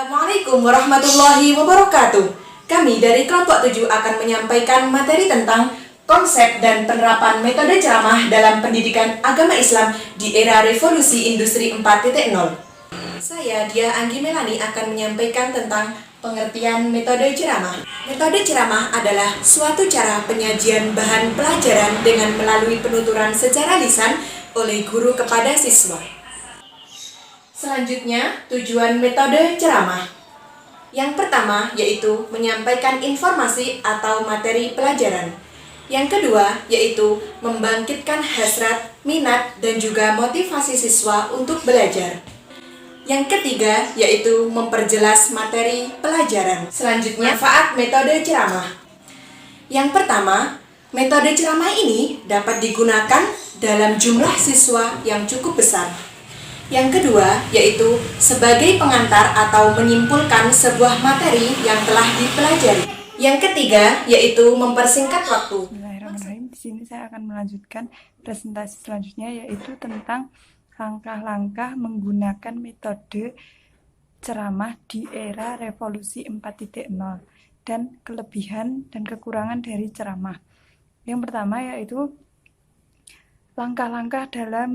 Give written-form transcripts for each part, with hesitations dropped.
Assalamualaikum warahmatullahi wabarakatuh. Kami dari kelompok 7 akan menyampaikan materi tentang konsep dan penerapan metode ceramah dalam pendidikan agama Islam di era revolusi industri 4.0. Saya, Dia Anggi Melani, akan menyampaikan tentang pengertian metode ceramah. Metode ceramah adalah suatu cara penyajian bahan pelajaran dengan melalui penuturan secara lisan oleh guru kepada siswa. Selanjutnya, tujuan metode ceramah. Yang pertama yaitu menyampaikan informasi atau materi pelajaran. Yang kedua yaitu membangkitkan hasrat, minat, dan juga motivasi siswa untuk belajar. Yang ketiga yaitu memperjelas materi pelajaran. Selanjutnya, manfaat metode ceramah. Yang pertama, metode ceramah ini dapat digunakan dalam jumlah siswa yang cukup besar. Yang kedua, yaitu sebagai pengantar atau menyimpulkan sebuah materi yang telah dipelajari. Yang ketiga, yaitu mempersingkat waktu. Bismillahirrahmanirrahim. Di sini saya akan melanjutkan presentasi selanjutnya, yaitu tentang langkah-langkah menggunakan metode ceramah di era revolusi 4.0 dan kelebihan dan kekurangan dari ceramah. Yang pertama yaitu langkah-langkah dalam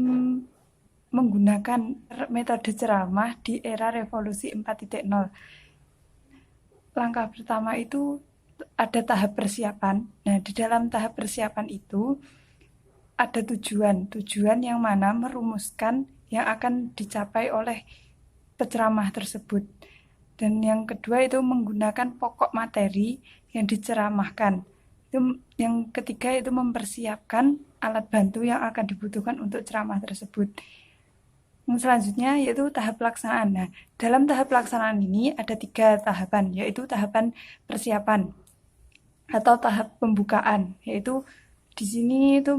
menggunakan metode ceramah di era revolusi 4.0. Langkah pertama itu ada tahap persiapan. Nah, di dalam tahap persiapan itu ada tujuan yang mana merumuskan yang akan dicapai oleh penceramah tersebut. Dan yang kedua itu menggunakan pokok materi yang diceramahkan. Yang ketiga itu mempersiapkan alat bantu yang akan dibutuhkan untuk ceramah tersebut. Yang selanjutnya yaitu tahap pelaksanaan. Nah, dalam tahap pelaksanaan ini ada 3 tahapan, yaitu tahapan persiapan atau tahap pembukaan, yaitu di sini itu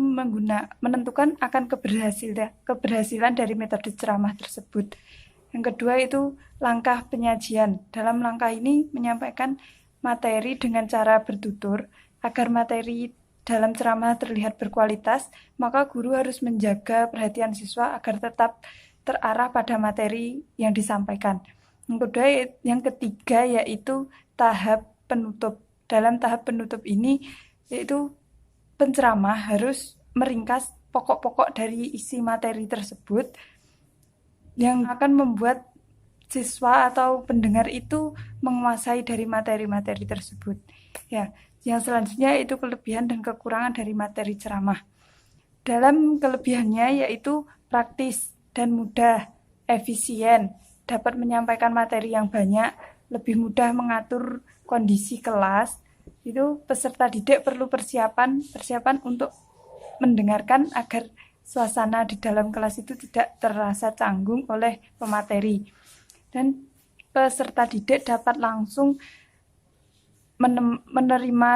menentukan akan keberhasilan dari metode ceramah tersebut. Yang kedua itu langkah penyajian. Dalam langkah ini menyampaikan materi dengan cara bertutur. Agar materi dalam ceramah terlihat berkualitas, maka guru harus menjaga perhatian siswa agar tetap terarah pada materi yang disampaikan. Yang ketiga yaitu tahap penutup. Dalam tahap penutup ini yaitu penceramah harus meringkas pokok-pokok dari isi materi tersebut yang akan membuat siswa atau pendengar itu menguasai dari materi-materi tersebut. Ya, yang selanjutnya itu kelebihan dan kekurangan dari materi ceramah. Dalam kelebihannya yaitu praktis dan mudah, efisien, dapat menyampaikan materi yang banyak, lebih mudah mengatur kondisi kelas. Itu peserta didik perlu persiapan untuk mendengarkan agar suasana di dalam kelas itu tidak terasa canggung oleh pemateri. Dan peserta didik dapat langsung menerima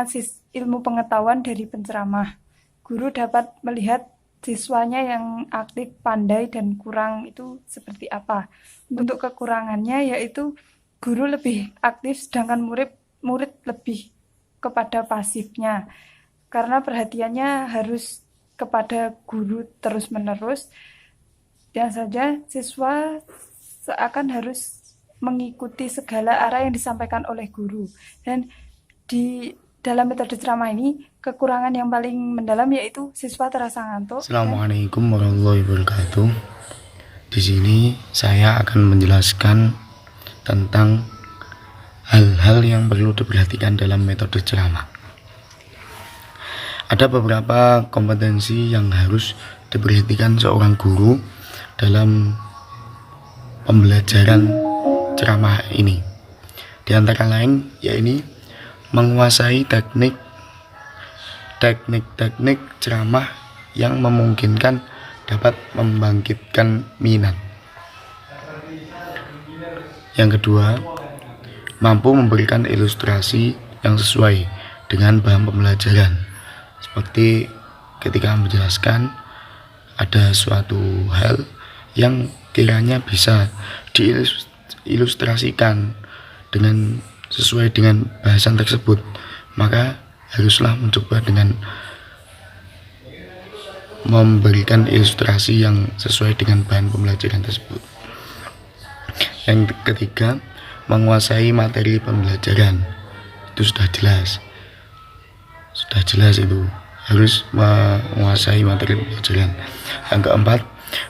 ilmu pengetahuan dari penceramah. Guru dapat melihat siswanya yang aktif, pandai, dan kurang itu seperti apa. Untuk kekurangannya yaitu guru lebih aktif sedangkan murid lebih kepada pasifnya. Karena perhatiannya harus kepada guru terus-menerus. Dan saja siswa seakan harus mengikuti segala arah yang disampaikan oleh guru. Dan di dalam metode ceramah ini, kekurangan yang paling mendalam yaitu siswa terasa ngantuk. Assalamualaikum warahmatullahi wabarakatuh. Di sini saya akan menjelaskan tentang hal-hal yang perlu diperhatikan dalam metode ceramah. Ada beberapa kompetensi yang harus diperhatikan seorang guru dalam pembelajaran ceramah ini. Di antara lain yaitu menguasai teknik ceramah yang memungkinkan dapat membangkitkan minat. Yang kedua, mampu memberikan ilustrasi yang sesuai dengan bahan pembelajaran. Seperti ketika menjelaskan ada suatu hal yang kiranya bisa diilustrasikan dengan sesuai dengan bahasan tersebut, maka haruslah mencoba dengan memberikan ilustrasi yang sesuai dengan bahan pembelajaran tersebut. Yang ketiga, menguasai materi pembelajaran. Itu sudah jelas itu harus menguasai materi pembelajaran. Yang keempat,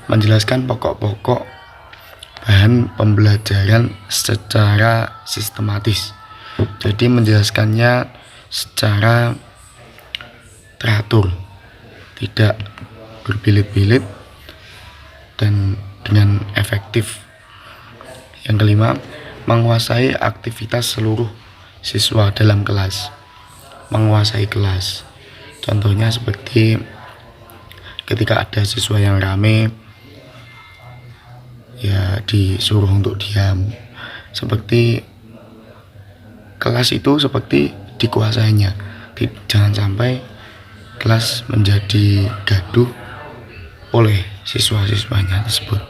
menjelaskan pokok-pokok bahan pembelajaran secara sistematis. Jadi menjelaskannya secara teratur, tidak berbelit-belit dan dengan efektif. Yang kelima, menguasai aktivitas seluruh siswa dalam kelas. Menguasai kelas, contohnya seperti ketika ada siswa yang rame, ya disuruh untuk diam. Seperti kelas itu seperti dikuasainya. Jangan sampai kelas menjadi gaduh oleh siswa-siswanya tersebut.